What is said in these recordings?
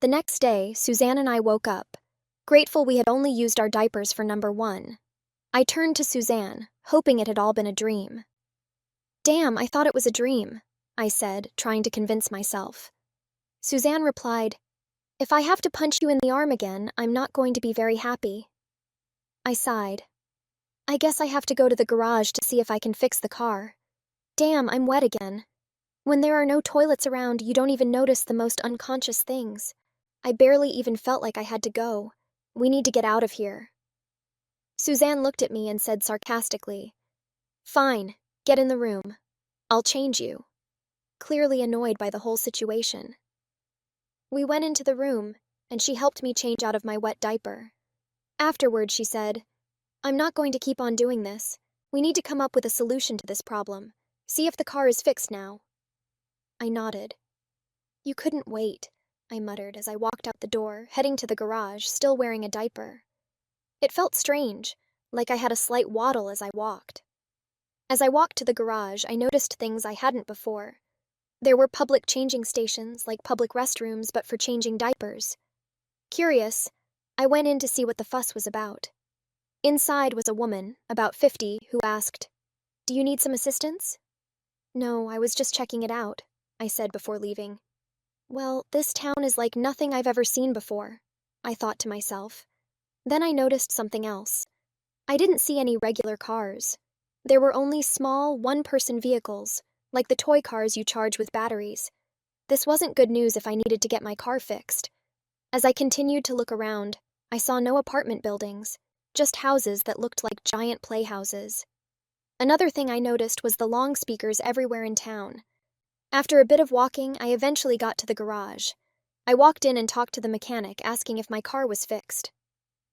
The next day, Suzanne and I woke up, grateful we had only used our diapers for number one. I turned to Suzanne, hoping it had all been a dream. "Damn, I thought it was a dream," I said, trying to convince myself. Suzanne replied, "If I have to punch you in the arm again, I'm not going to be very happy." I sighed. "I guess I have to go to the garage to see if I can fix the car. Damn, I'm wet again. When there are no toilets around, you don't even notice the most unconscious things. I barely even felt like I had to go. We need to get out of here." Suzanne looked at me and said sarcastically, "Fine, get in the room. I'll change you," clearly annoyed by the whole situation. We went into the room, and she helped me change out of my wet diaper. Afterward, she said, "I'm not going to keep on doing this. We need to come up with a solution to this problem. See if the car is fixed now." I nodded. "You couldn't wait," I muttered as I walked out the door, heading to the garage, still wearing a diaper. It felt strange, like I had a slight waddle as I walked. As I walked to the garage, I noticed things I hadn't before. There were public changing stations, like public restrooms, but for changing diapers. Curious, I went in to see what the fuss was about. Inside was a woman, about 50, who asked, "Do you need some assistance?" "No, I was just checking it out," I said before leaving. Well, this town is like nothing I've ever seen before, I thought to myself. Then I noticed something else. I didn't see any regular cars. There were only small, one-person vehicles, like the toy cars you charge with batteries. This wasn't good news if I needed to get my car fixed. As I continued to look around, I saw no apartment buildings, just houses that looked like giant playhouses. Another thing I noticed was the long speakers everywhere in town. After a bit of walking, I eventually got to the garage. I walked in and talked to the mechanic, asking if my car was fixed.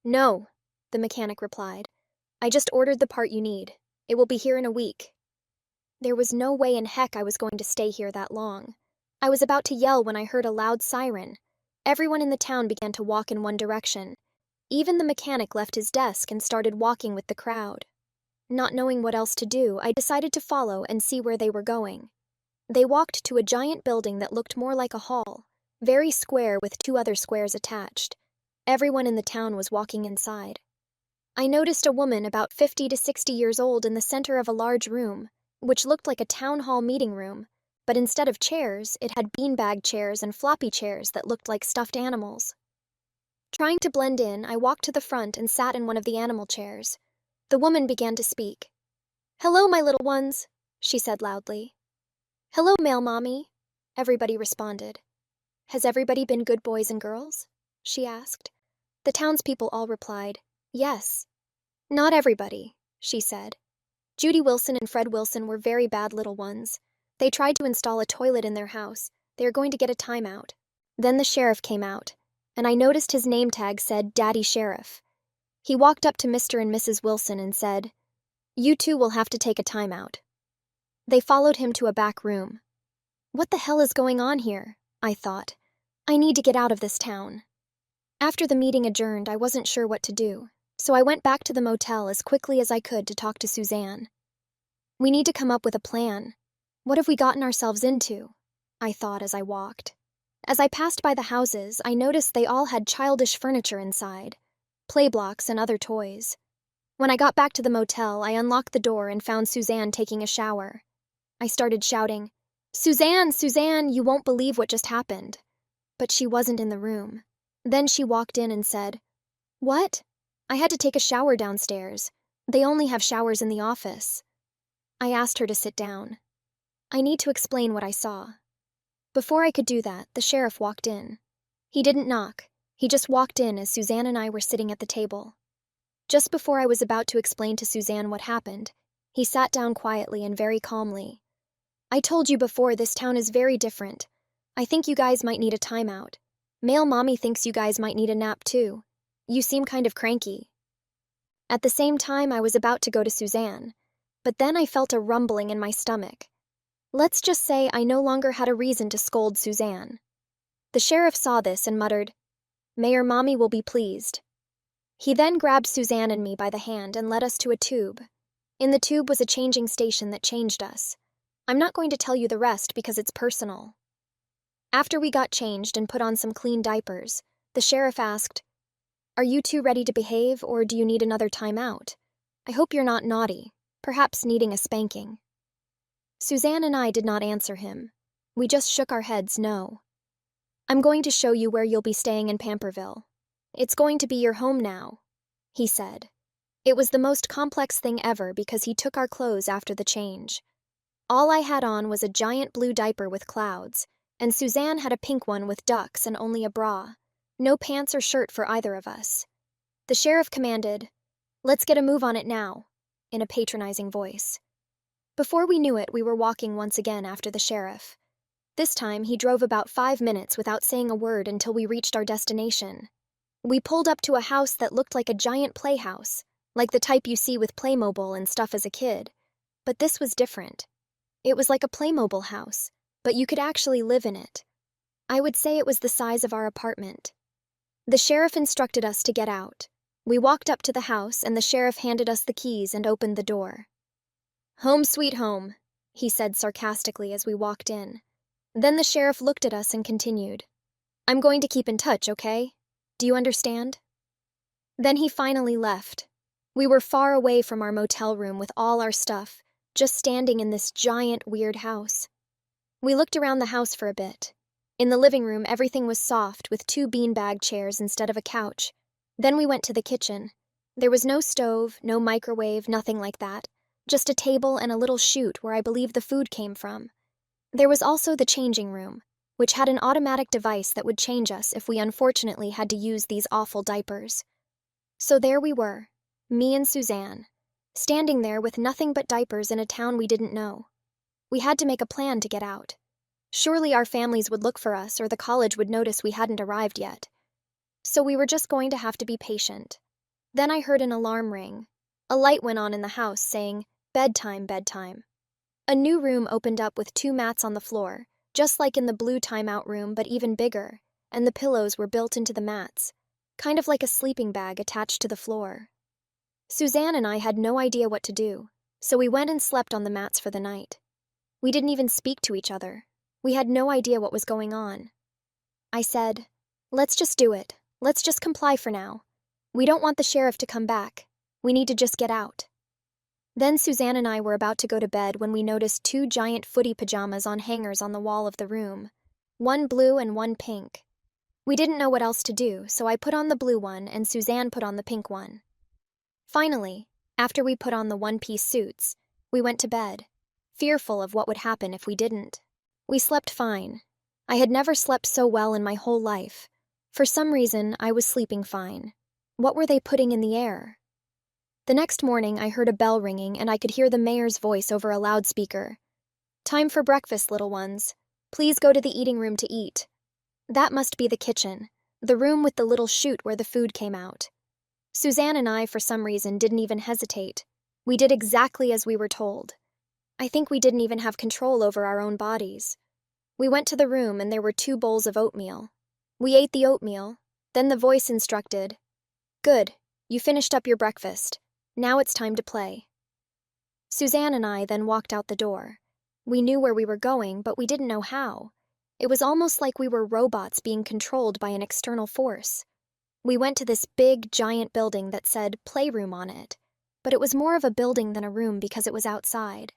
"No," the mechanic replied. "I just ordered the part you need. It will be here in a week." There was no way in heck I was going to stay here that long. I was about to yell when I heard a loud siren. Everyone in the town began to walk in one direction. Even the mechanic left his desk and started walking with the crowd. Not knowing what else to do, I decided to follow and see where they were going. They walked to a giant building that looked more like a hall, very square with two other squares attached. Everyone in the town was walking inside. I noticed a woman about 50 to 60 years old in the center of a large room, which looked like a town hall meeting room, but instead of chairs, it had beanbag chairs and floppy chairs that looked like stuffed animals. Trying to blend in, I walked to the front and sat in one of the animal chairs. The woman began to speak. "Hello, my little ones," she said loudly. "Hello, Mail Mommy," everybody responded. "Has everybody been good boys and girls?" she asked. The townspeople all replied, "Yes." "Not everybody," she said. "Judy Wilson and Fred Wilson were very bad little ones. They tried to install a toilet in their house. They are going to get a timeout." Then the sheriff came out, and I noticed his name tag said Daddy Sheriff. He walked up to Mr. and Mrs. Wilson and said, "You two will have to take a timeout." They followed him to a back room. What the hell is going on here? I thought. I need to get out of this town. After the meeting adjourned, I wasn't sure what to do, so I went back to the motel as quickly as I could to talk to Suzanne. "We need to come up with a plan. What have we gotten ourselves into?" I thought as I walked. As I passed by the houses, I noticed they all had childish furniture inside, play blocks and other toys. When I got back to the motel, I unlocked the door and found Suzanne taking a shower. I started shouting, "Suzanne, Suzanne, you won't believe what just happened." But she wasn't in the room. Then she walked in and said, "What? I had to take a shower downstairs. They only have showers in the office." I asked her to sit down. I need to explain what I saw. Before I could do that, the sheriff walked in. He didn't knock. He just walked in as Suzanne and I were sitting at the table. Just before I was about to explain to Suzanne what happened, he sat down quietly and very calmly. "I told you before, this town is very different. I think you guys might need a timeout. Mail Mommy thinks you guys might need a nap too. You seem kind of cranky." At the same time, I was about to go to Suzanne, but then I felt a rumbling in my stomach. Let's just say I no longer had a reason to scold Suzanne. The sheriff saw this and muttered, "Mayor Mommy will be pleased." He then grabbed Suzanne and me by the hand and led us to a tube. In the tube was a changing station that changed us. I'm not going to tell you the rest because it's personal. After we got changed and put on some clean diapers, the sheriff asked, "Are you two ready to behave, or do you need another timeout? I hope you're not naughty, perhaps needing a spanking." Suzanne and I did not answer him. We just shook our heads no. "I'm going to show you where you'll be staying in Pamperville. It's going to be your home now," he said. It was the most complex thing ever because he took our clothes after the change. All I had on was a giant blue diaper with clouds, and Suzanne had a pink one with ducks and only a bra. No pants or shirt for either of us. The sheriff commanded, "Let's get a move on it now," in a patronizing voice. Before we knew it, we were walking once again after the sheriff. This time, he drove about 5 minutes without saying a word until we reached our destination. We pulled up to a house that looked like a giant playhouse, like the type you see with Playmobil and stuff as a kid. But this was different. It was like a Playmobil house, but you could actually live in it. I would say it was the size of our apartment. The sheriff instructed us to get out. We walked up to the house, and the sheriff handed us the keys and opened the door. "Home sweet home," he said sarcastically as we walked in. Then the sheriff looked at us and continued, "I'm going to keep in touch, okay? Do you understand?" Then he finally left. We were far away from our motel room with all our stuff, just standing in this giant, weird house. We looked around the house for a bit. In the living room, everything was soft, with 2 beanbag chairs instead of a couch. Then we went to the kitchen. There was no stove, no microwave, nothing like that. Just a table and a little chute where I believe the food came from. There was also the changing room, which had an automatic device that would change us if we unfortunately had to use these awful diapers. So there we were, me and Suzanne, standing there with nothing but diapers in a town we didn't know. We had to make a plan to get out. Surely our families would look for us, or the college would notice we hadn't arrived yet. So we were just going to have to be patient. Then I heard an alarm ring. A light went on in the house saying, "Bedtime, bedtime." A new room opened up with 2 mats on the floor, just like in the blue timeout room, but even bigger, and the pillows were built into the mats, kind of like a sleeping bag attached to the floor. Suzanne and I had no idea what to do, so we went and slept on the mats for the night. We didn't even speak to each other. We had no idea what was going on. I said, "Let's just do it. Let's just comply for now. We don't want the sheriff to come back. We need to just get out." Then Suzanne and I were about to go to bed when we noticed 2 giant footy pajamas on hangers on the wall of the room, one blue and one pink. We didn't know what else to do, so I put on the blue one and Suzanne put on the pink one. Finally, after we put on the one-piece suits, we went to bed, fearful of what would happen if we didn't. We slept fine. I had never slept so well in my whole life. For some reason, I was sleeping fine. What were they putting in the air? The next morning, I heard a bell ringing and I could hear the mayor's voice over a loudspeaker. "Time for breakfast, little ones. Please go to the eating room to eat." That must be the kitchen, the room with the little chute where the food came out. Suzanne and I, for some reason, didn't even hesitate. We did exactly as we were told. I think we didn't even have control over our own bodies. We went to the room and there were 2 bowls of oatmeal. We ate the oatmeal. Then the voice instructed, "Good, you finished up your breakfast. Now it's time to play." Suzanne and I then walked out the door. We knew where we were going, but we didn't know how. It was almost like we were robots being controlled by an external force. We went to this big, giant building that said playroom on it, but it was more of a building than a room because it was outside.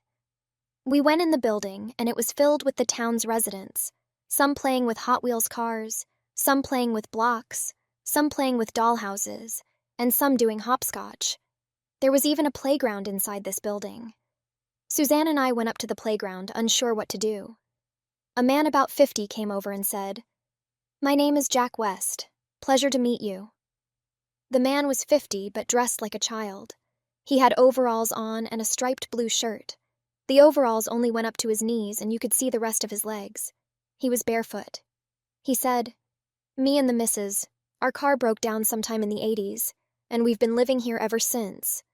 We went in the building, and it was filled with the town's residents, some playing with Hot Wheels cars, some playing with blocks, some playing with dollhouses, and some doing hopscotch. There was even a playground inside this building. Suzanne and I went up to the playground, unsure what to do. A man about 50 came over and said, "My name is Jack West. Pleasure to meet you." The man was 50 but dressed like a child. He had overalls on and a striped blue shirt. The overalls only went up to his knees and you could see the rest of his legs. He was barefoot. He said, "Me and the missus, our car broke down sometime in the 80s, and we've been living here ever since."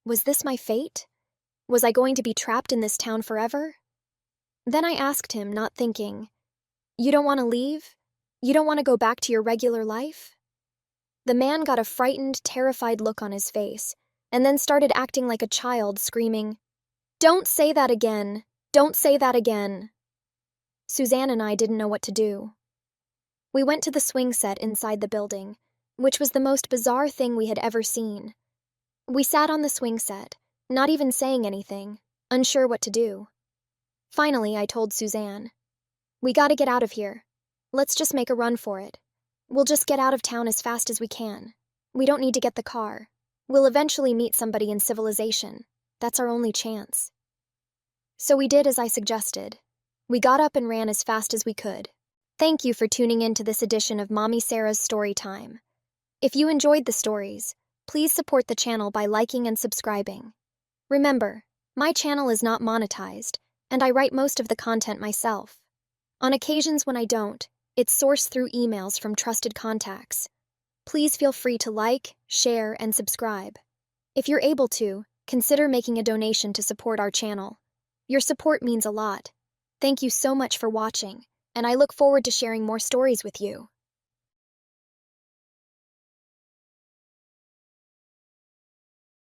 Was this my fate? Was I going to be trapped in this town forever? Then I asked him, not thinking, "You don't want to leave? You don't want to go back to your regular life?" The man got a frightened, terrified look on his face, and then started acting like a child, screaming, "Don't say that again! Don't say that again!" Suzanne and I didn't know what to do. We went to the swing set inside the building, which was the most bizarre thing we had ever seen. We sat on the swing set, not even saying anything, unsure what to do. Finally, I told Suzanne, "We gotta get out of here. Let's just make a run for it. We'll just get out of town as fast as we can. We don't need to get the car. We'll eventually meet somebody in civilization. That's our only chance." So we did as I suggested. We got up and ran as fast as we could. Thank you for tuning in to this edition of Mommy Sarah's Story Time. If you enjoyed the stories, please support the channel by liking and subscribing. Remember, my channel is not monetized, and I write most of the content myself. On occasions when I don't, it's sourced through emails from trusted contacts. Please feel free to like, share, and subscribe. If you're able to, consider making a donation to support our channel. Your support means a lot. Thank you so much for watching, and I look forward to sharing more stories with you.